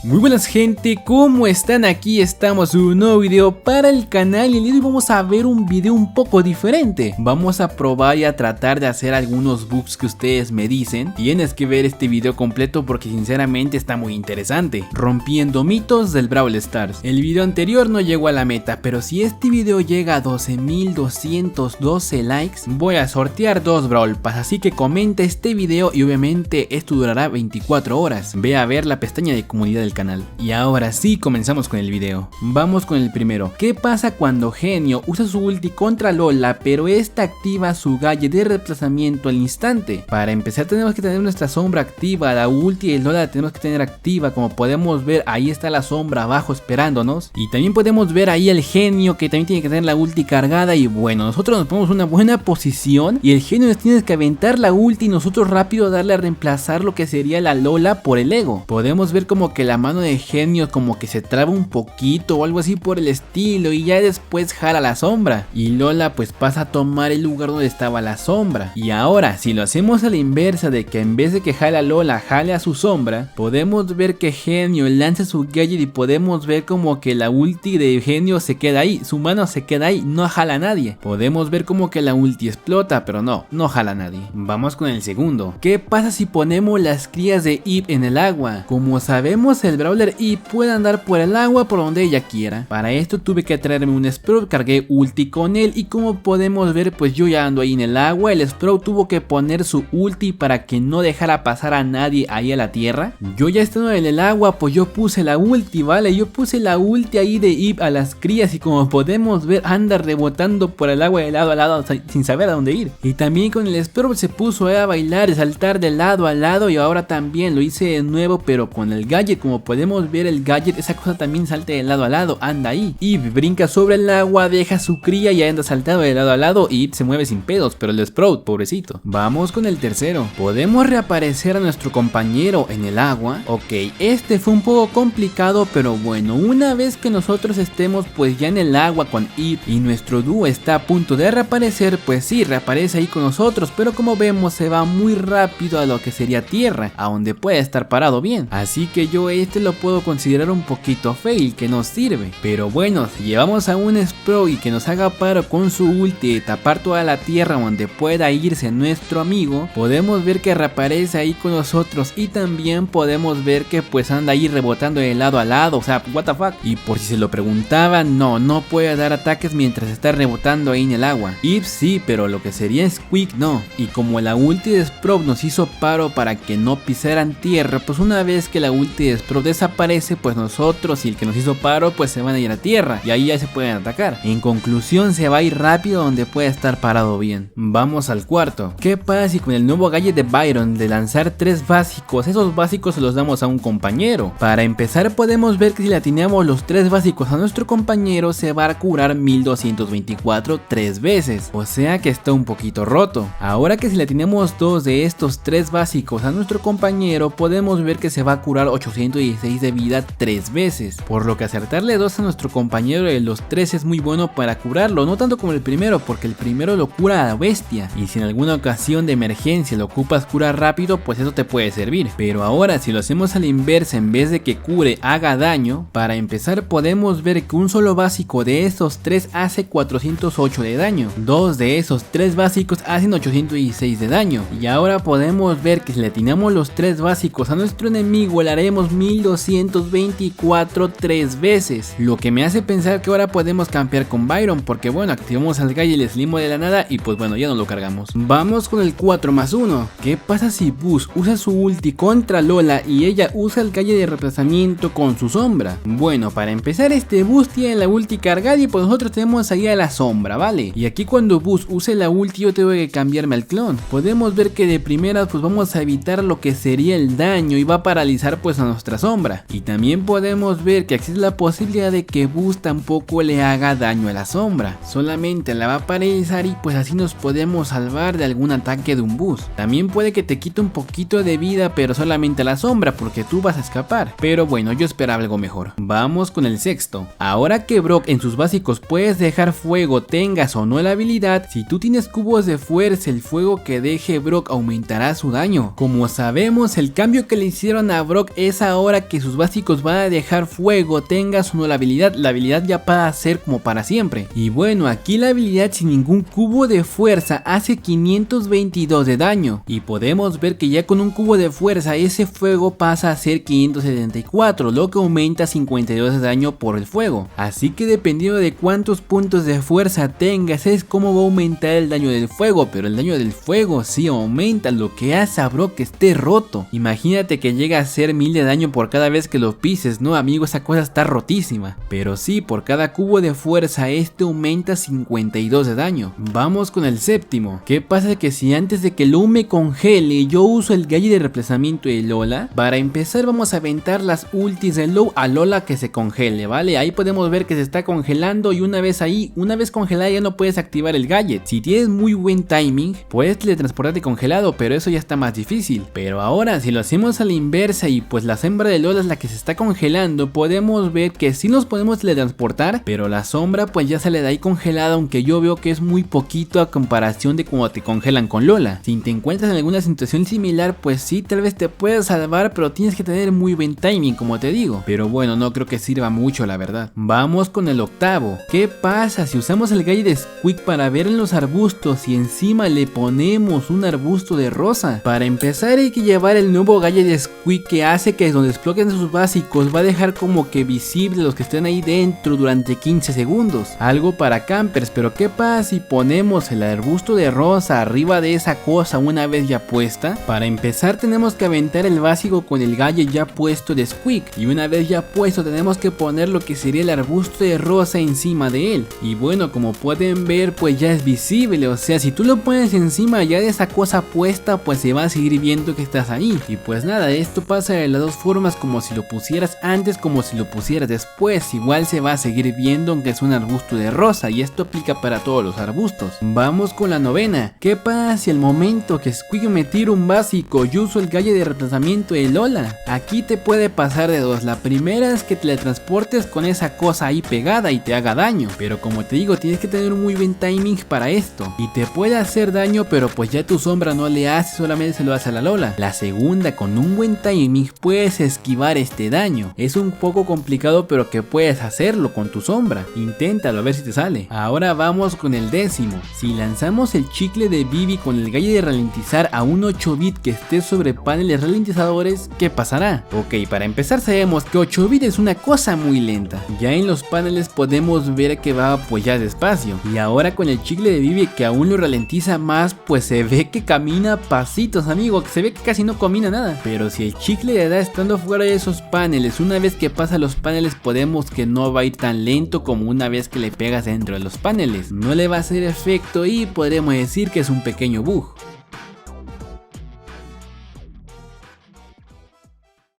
Muy buenas gente, ¿cómo están? Aquí estamos en un nuevo video para el canal y el día de hoy vamos a ver un video un poco diferente. Vamos a probar y a tratar de hacer algunos bugs que ustedes me dicen. Tienes que ver este video completo porque sinceramente está muy interesante. Rompiendo mitos del Brawl Stars. El video anterior no llegó a la meta, pero si este video llega a 12.212 likes, voy a sortear 2 Brawl Pass, así que comenta este video y obviamente esto durará 24 horas. Ve a ver la pestaña de comunidad del canal. Y ahora sí, comenzamos con el video. Vamos con el primero. ¿Qué pasa cuando Genio usa su ulti contra Lola, pero esta activa su gadget de reemplazamiento al instante? Para empezar tenemos que tener nuestra sombra activa, la ulti de Lola la tenemos que tener activa. Como podemos ver, ahí está la sombra abajo esperándonos. Y también podemos ver ahí el Genio que también tiene que tener la ulti cargada. Y bueno, nosotros nos ponemos una buena posición y el Genio nos tiene que aventar la ulti y nosotros rápido darle a reemplazar lo que sería la Lola por el ego. Podemos ver como que la mano de Genio como que se traba un poquito o algo así por el estilo y ya después jala la sombra y Lola pues pasa a tomar el lugar donde estaba la sombra. Y ahora si lo hacemos a la inversa, de que en vez de que jala Lola jale a su sombra, podemos ver que Genio lanza su gadget y podemos ver como que la ulti de Genio se queda ahí, su mano se queda ahí, no jala a nadie. Podemos ver como que la ulti explota, pero no jala a nadie. Vamos con el segundo. ¿Qué pasa si ponemos las crías de Eve en el agua? Como sabemos, el Brawler Eve puede andar por el agua por donde ella quiera. Para esto tuve que traerme un Sprout, cargué ulti con él y como podemos ver pues yo ya ando ahí en el agua. El Sprout tuvo que poner su ulti para que no dejara pasar a nadie ahí a la tierra. Yo ya estando en el agua pues yo puse la ulti, vale, yo puse la ulti ahí de Eve a las crías y como podemos ver anda rebotando por el agua de lado a lado sin saber a dónde ir. Y también con el Sprout se puso a bailar y saltar de lado a lado y ahora también lo hice de nuevo pero con el gadget. Como podemos ver el gadget, esa cosa también salta de lado a lado, anda ahí. Eve brinca sobre el agua, deja su cría y anda saltado de lado a lado y se mueve sin pedos, pero el Sprout, pobrecito. Vamos con el tercero. Podemos reaparecer a nuestro compañero en el agua. Ok, este fue un poco complicado, pero bueno, una vez que nosotros estemos pues ya en el agua con Eve y nuestro dúo está a punto de reaparecer, pues sí, reaparece ahí con nosotros, pero como vemos se va muy rápido a lo que sería tierra, a donde puede estar parado bien. Así que yo este lo puedo considerar un poquito fail, que nos sirve. Pero bueno, si llevamos a un Sprout y que nos haga paro con su ulti de tapar toda la tierra donde pueda irse nuestro amigo, podemos ver que reaparece ahí con nosotros y también podemos ver que pues anda ahí rebotando de lado a lado, o sea, what the fuck. Y por si se lo preguntaban, no puede dar ataques mientras está rebotando ahí en el agua. Eve sí, pero lo que sería Squeak no. Y como la ulti de Sprout nos hizo paro para que no pisaran tierra, pues una vez que la ulti de Sprout desaparece, pues nosotros y el que nos hizo paro pues se van a ir a tierra y ahí ya se pueden atacar. En conclusión se va a ir rápido donde puede estar parado bien. Vamos al cuarto. ¿Qué pasa si con el nuevo gadget de Byron de lanzar 3 básicos, esos básicos se los damos a un compañero? Para empezar podemos ver que si le atinamos los 3 básicos a nuestro compañero se va a curar 1224 3 veces, o sea que está un poquito roto. Ahora que si le atinamos 2 de estos 3 básicos a nuestro compañero podemos ver que se va a curar 816 de vida 3 veces, por lo que acertarle 2 a nuestro compañero de los 3 es muy bueno para curarlo, no tanto como el primero porque el primero lo cura a la bestia y si en alguna ocasión de emergencia lo ocupas curar rápido pues eso te puede servir. Pero ahora si lo hacemos a la inversa, en vez de que cure haga daño, para empezar podemos ver que un solo básico de esos 3 hace 408 de daño, 2 de esos 3 básicos hacen 816 de daño y ahora podemos ver que si le atinamos los 3 básicos a nuestro enemigo le haremos 1224 3 veces, lo que me hace pensar que ahora podemos campear con Byron porque bueno, activamos al gallo y le salimos de la nada y pues bueno, ya no lo cargamos. Vamos con el 4+1. ¿Qué pasa si Buzz usa su ulti contra Lola y ella usa el gallo de reemplazamiento con su sombra? Bueno, para empezar este Buzz tiene la ulti cargada y pues nosotros tenemos ahí a la sombra, ¿vale? Y aquí cuando Buzz use la ulti yo tengo que cambiarme al clon. Podemos ver que de primera pues vamos a evitar lo que sería el daño y va a paralizar pues a nuestra sombra. Y también podemos ver que existe la posibilidad de que Buzz tampoco le haga daño a la sombra, solamente la va a paralizar y pues así nos podemos salvar de algún ataque de un Buzz. También puede que te quite un poquito de vida pero solamente a la sombra porque tú vas a escapar, pero bueno, yo esperaba algo mejor. Vamos con el sexto. Ahora que Brock en sus básicos puedes dejar fuego, tengas o no la habilidad, si tú tienes cubos de fuerza el fuego que deje Brock aumentará su daño. Como sabemos el cambio que le hicieron a Brock es ahora hora que sus básicos van a dejar fuego, tengas o no la habilidad ya pasa a ser como para siempre. Y bueno, aquí la habilidad sin ningún cubo de fuerza hace 522 de daño, y podemos ver que ya con un cubo de fuerza ese fuego pasa a ser 574, lo que aumenta 52 de daño por el fuego. Así que dependiendo de cuántos puntos de fuerza tengas es como va a aumentar el daño del fuego, pero el daño del fuego sí aumenta, lo que hace a Brock que esté roto. Imagínate que llega a ser 1000 de daño por cada vez que lo pises, no amigo, esa cosa está rotísima. Pero sí, por cada cubo de fuerza este aumenta 52 de daño. Vamos con el séptimo. ¿Qué pasa? Que si antes de que Lou me congele yo uso el galle de reemplazamiento de Lola, para empezar vamos a aventar las ultis de Lou a Lola que se congele, ¿vale? Ahí podemos ver que se está congelando y una vez congelada ya no puedes activar el gadget. Si tienes muy buen timing puedes teletransportarte congelado, pero eso ya está más difícil. Pero ahora si lo hacemos a la inversa y pues la sombra de Lola es la que se está congelando, podemos ver que sí nos podemos teletransportar, pero la sombra pues ya sale de ahí congelada, aunque yo veo que es muy poquito a comparación de cómo te congelan con Lola. Si te encuentras en alguna situación similar, pues sí, tal vez te puedes salvar, pero tienes que tener muy buen timing, como te digo. Pero bueno, no creo que sirva mucho, la verdad. Vamos con el octavo. ¿Qué pasa si usamos el galle de Squeak para ver en los arbustos y encima le ponemos un arbusto de rosa? Para empezar hay que llevar el nuevo galle de Squeak, que hace que donde exploten sus básicos va a dejar como que visible los que estén ahí dentro durante 15 segundos. Algo para campers, pero ¿qué pasa si ponemos el arbusto de rosa arriba de esa cosa una vez ya puesta? Para empezar tenemos que aventar el básico con el galle ya puesto de Squeak, y una vez ya puesto tenemos que poner lo que sería el arbusto de rosa encima de él. Y bueno, como pueden ver pues ya es visible, o sea, si tú lo pones encima ya de esa cosa puesta pues se va a seguir viendo que estás ahí. Y pues nada, esto pasa de las dos formas, como si lo pusieras antes como si lo pusieras después, igual se va a seguir viendo aunque es un arbusto de rosa, y esto aplica para todos los arbustos. Vamos con la novena. ¿Qué pasa si al momento que Squeak me tira un básico yo uso el galle de reemplazamiento de Lola? Aquí te puede pasar de dos. La primera es que te teletransportes con esa cosa ahí pegada y te haga daño, pero como te digo tienes que tener un muy buen timing para esto, y te puede hacer daño pero pues ya tu sombra no le hace, solamente se lo hace a la Lola. La segunda, con un buen timing puedes esquivar este daño. Es un poco complicado pero que puedes hacerlo con tu sombra. Inténtalo a ver si te sale. Ahora vamos con el décimo. Si lanzamos el chicle de Bibi con el galle de ralentizar a un 8 bit que esté sobre paneles ralentizadores, ¿qué pasará? Ok, para empezar sabemos que 8 bit es una cosa muy lenta. Ya en los paneles podemos ver que va pues ya despacio, y ahora con el chicle de Bibi que aún lo ralentiza más, pues se ve que camina pasitos, amigo, que se ve que casi no camina nada. Pero si el chicle le da estando fuera de esos paneles, una vez que pasa los paneles podemos que no va a ir tan lento como una vez que le pegas dentro de los paneles. No le va a hacer efecto y podremos decir que es un pequeño bug.